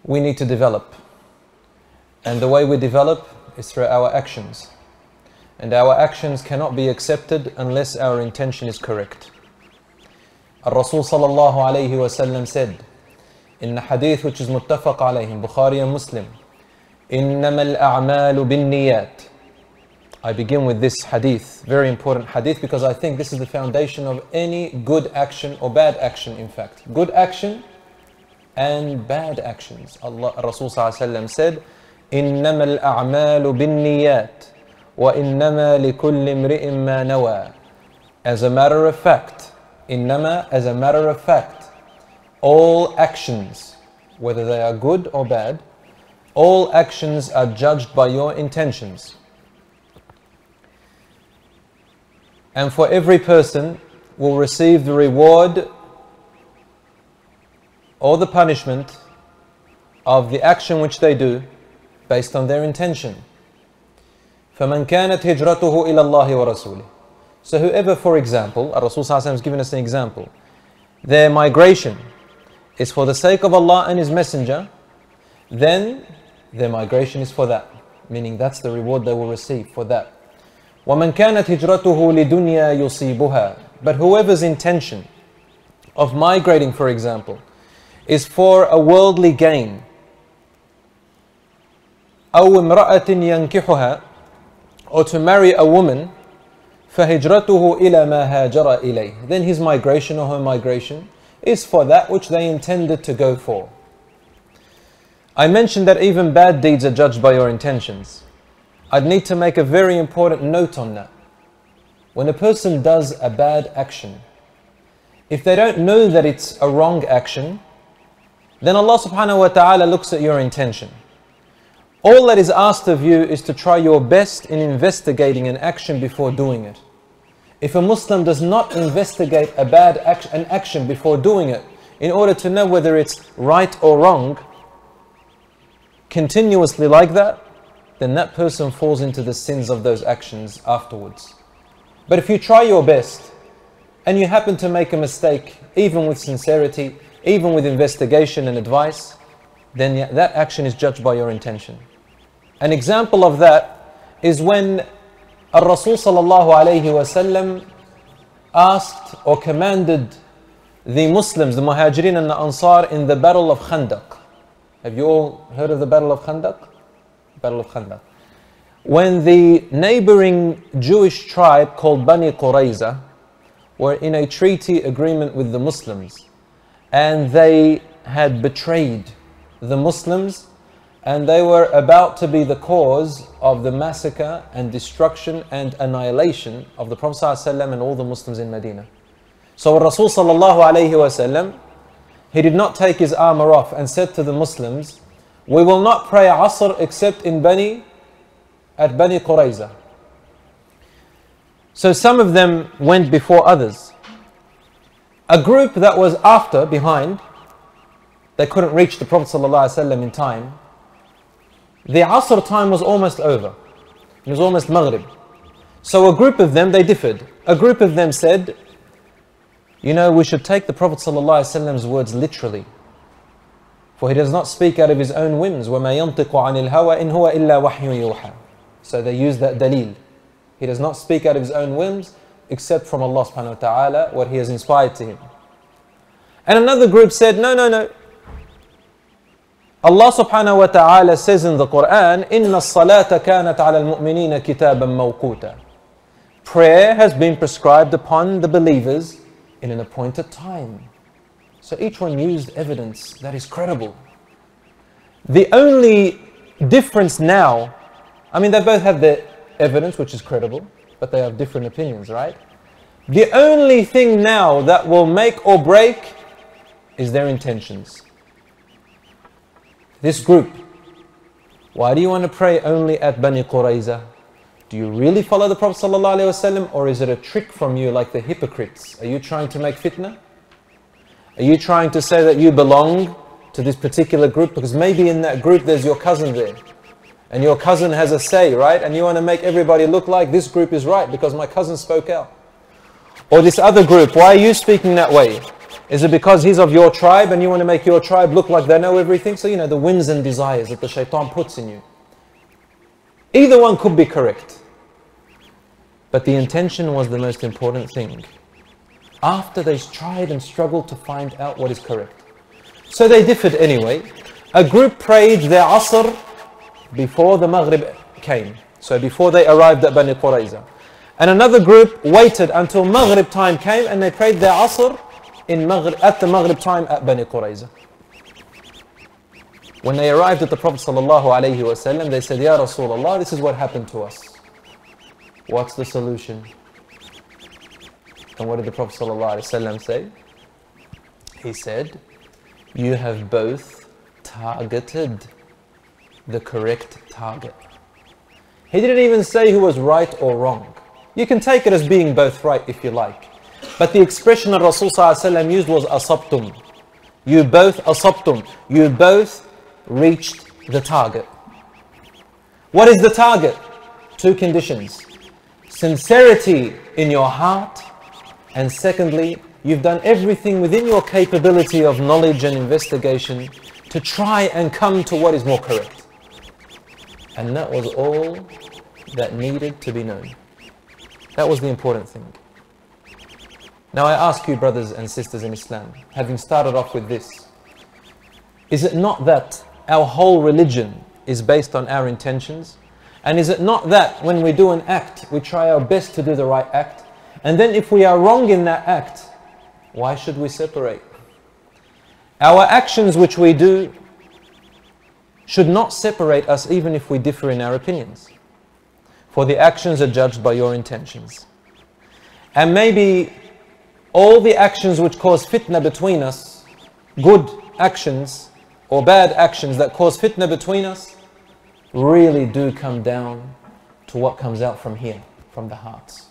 we need to develop. And the way we develop is through our actions. And our actions cannot be accepted unless our intention is correct. Rasul sallallahu alayhi wa sallam said in the hadith which is muttafaq alayhim, Bukhari and Muslim, إِنَّمَا الْأَعْمَالُ بِالنِّيَّاتِ. I begin with this hadith, very important hadith, because I think this is the foundation of any good action or bad action, in fact. Good action and bad actions. Rasul sallallahu alayhi wa sallam said, إِنَّمَا الْأَعْمَالُ بِالنِّيَّاتِ وَإِنَّمَا لِكُلِّ امْرِئٍ مَّا نَوَى. As a matter of fact, إِنَّمَا, as a matter of fact, all actions, whether they are good or bad, all actions are judged by your intentions. And for every person will receive the reward or the punishment of the action which they do based on their intention. فَمَنْ كَانَتْ هِجْرَتُهُ إِلَى اللَّهِ وَرَسُولِهِ. So whoever, for example, Rasul sallallahu alaihi wasallam has given us an example, their migration is for the sake of Allah and His Messenger, then their migration is for that. Meaning that's the reward they will receive for that. وَمَنْ كَانَتْ هِجْرَتُهُ لِدُنْيَا يُصِيبُهَا. But whoever's intention of migrating, for example, is for a worldly gain, أَوْ امْرَأَةٍ يَنْكِحُهَا, or to marry a woman, فَهِجْرَتُهُ إِلَى مَا هَاجَرَ إِلَيْهِ. Then his migration or her migration is for that which they intended to go for. I mentioned that even bad deeds are judged by your intentions. I'd need to make a very important note on that. When a person does a bad action, if they don't know that it's a wrong action, then Allah subhanahu wa ta'ala looks at your intention. All that is asked of you is to try your best in investigating an action before doing it. If a Muslim does not investigate a bad action before doing it, in order to know whether it's right or wrong, continuously like that, then that person falls into the sins of those actions afterwards. But if you try your best, and you happen to make a mistake, even with sincerity, even with investigation and advice, then that action is judged by your intention. An example of that is when Rasul sallallahu alayhi wa sallam asked or commanded the Muslims, the Muhajirin and the Ansar, in the Battle of Khandaq. Have you all heard of the Battle of Khandaq? Battle of Khandaq. When the neighboring Jewish tribe called Bani Qurayza were in a treaty agreement with the Muslims, and they had betrayed the Muslims, and they were about to be the cause of the massacre and destruction and annihilation of the Prophet ﷺ and all the Muslims in Medina. So Rasul sallallahu alayhi wa sallam, he did not take his armor off and said to the Muslims, we will not pray Asr except at Bani Qurayza. So some of them went before others. A group that was behind, they couldn't reach the Prophet ﷺ in time. The Asr time was almost over. It was almost Maghrib. So a group of them, they differed. A group of them said, you know, we should take the Prophet ﷺ's words literally. For he does not speak out of his own whims. وَمَا يَنْطِقُ عَنِ الْهَوَى إِنْ هُوَ إِلَّا وَحْيٌ يُوحَى. So they use that dalil. He does not speak out of his own whims, except from Allah subhanahu wa ta'ala, what He has inspired to him. And another group said, no. Allah subhanahu wa ta'ala says in the Quran, إِنَّ الصَّلَاةَ كَانَتْ عَلَى الْمُؤْمِنِينَ كِتَابًا مَوْقُوتًا. Prayer has been prescribed upon the believers in an appointed time. So each one used evidence that is credible. The only difference now, I mean, they both have their evidence which is credible, but they have different opinions, right? The only thing now that will make or break is their intentions. This group, why do you want to pray only at Bani Qurayza? Do you really follow the Prophet ﷺ, or is it a trick from you like the hypocrites? Are you trying to make fitna? Are you trying to say that you belong to this particular group? Because maybe in that group there's your cousin there, and your cousin has a say, right? And you want to make everybody look like this group is right because my cousin spoke out. Or this other group, why are you speaking that way? Is it because he's of your tribe and you want to make your tribe look like they know everything? So, the whims and desires that the shaitan puts in you. Either one could be correct. But the intention was the most important thing. After they tried and struggled to find out what is correct. So they differed anyway. A group prayed their Asr before the Maghrib came. So before they arrived at Bani Qurayza. And another group waited until Maghrib time came and they prayed their Asr at the Maghrib time at Bani Qurayza. When they arrived at the Prophet ﷺ, they said, Ya Rasulullah, this is what happened to us. What's the solution? And what did the Prophet ﷺ say? He said, you have both targeted the correct target. He didn't even say who was right or wrong. You can take it as being both right if you like. But the expression that Rasul ﷺ used was asabtum. You both asabtum. You both reached the target. What is the target? Two conditions. Sincerity in your heart. And secondly, you've done everything within your capability of knowledge and investigation to try and come to what is more correct. And that was all that needed to be known. That was the important thing. Now I ask you, brothers and sisters in Islam, having started off with this, is it not that our whole religion is based on our intentions? And is it not that when we do an act, we try our best to do the right act? And then if we are wrong in that act, why should we separate? Our actions which we do should not separate us even if we differ in our opinions. For the actions are judged by your intentions. And maybe all the actions which cause fitna between us, good actions or bad actions that cause fitna between us, really do come down to what comes out from here, from the hearts.